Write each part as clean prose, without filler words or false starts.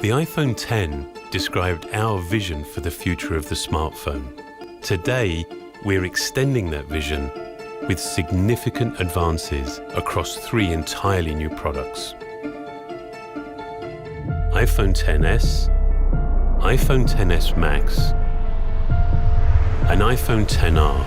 The iPhone X described our vision for the future of the smartphone. Today, we're extending that vision with significant advances across 3 entirely new products: iPhone XS, iPhone XS Max, and iPhone XR.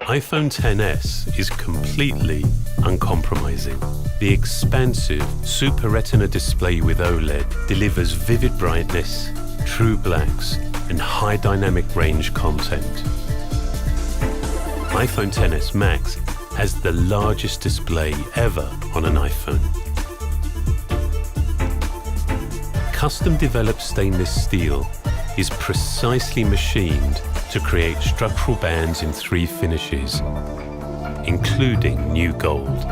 iPhone XS is completely uncompromising. The expansive Super Retina display with OLED delivers vivid brightness, true blacks, and high dynamic range content. iPhone XS Max has the largest display ever on an iPhone. Custom-developed stainless steel is precisely machined to create structural bands in 3 finishes, including new gold.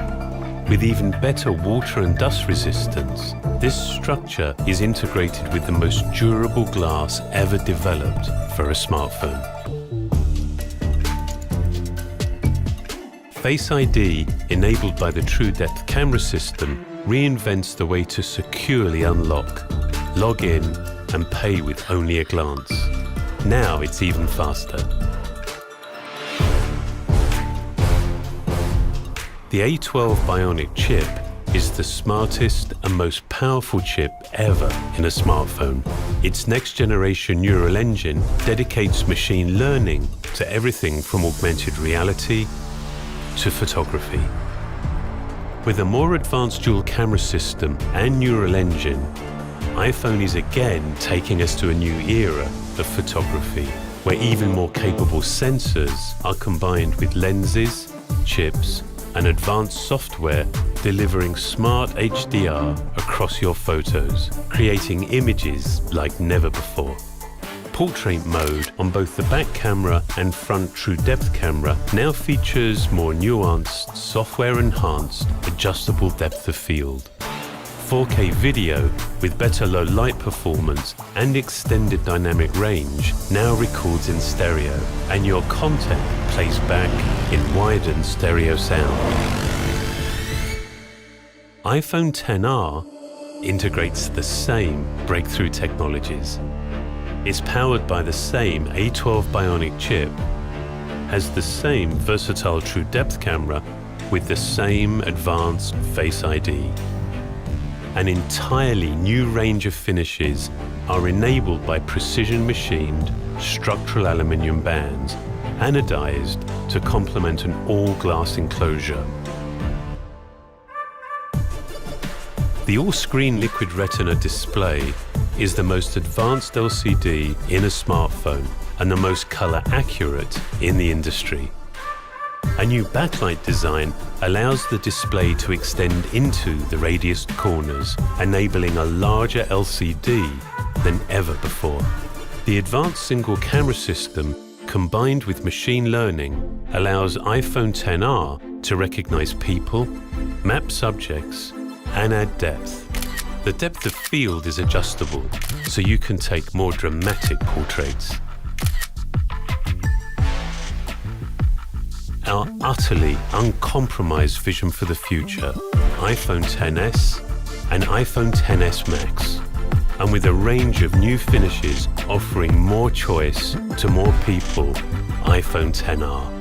With even better water and dust resistance, this structure is integrated with the most durable glass ever developed for a smartphone. Face ID, enabled by the True Depth camera system, reinvents the way to securely unlock, log in, and pay with only a glance. Now it's even faster. The A12 Bionic chip is the smartest and most powerful chip ever in a smartphone. Its next-generation neural engine dedicates machine learning to everything from augmented reality to photography. With a more advanced dual camera system and neural engine, iPhone is again taking us to a new era of photography, where even more capable sensors are combined with lenses, chips, and advanced software delivering smart HDR across your photos, creating images like never before. Portrait mode on both the back camera and front True Depth camera now features more nuanced, software-enhanced, adjustable depth of field. 4K video with better low light performance and extended dynamic range now records in stereo, and your content plays back in widened stereo sound. iPhone XR integrates the same breakthrough technologies. It's powered by the same A12 Bionic chip, has the same versatile True Depth camera with the same advanced Face ID. An entirely new range of finishes are enabled by precision-machined structural aluminium bands, anodized to complement an all-glass enclosure. The all-screen liquid retina display is the most advanced LCD in a smartphone and the most color-accurate in the industry. A new backlight design allows the display to extend into the radiused corners, enabling a larger LCD than ever before. The advanced single camera system, combined with machine learning, allows iPhone XR to recognize people, map subjects, and add depth. The depth of field is adjustable, so you can take more dramatic portraits. Our utterly uncompromised vision for the future, iPhone XS and iPhone XS Max, and with a range of new finishes offering more choice to more people, iPhone XR.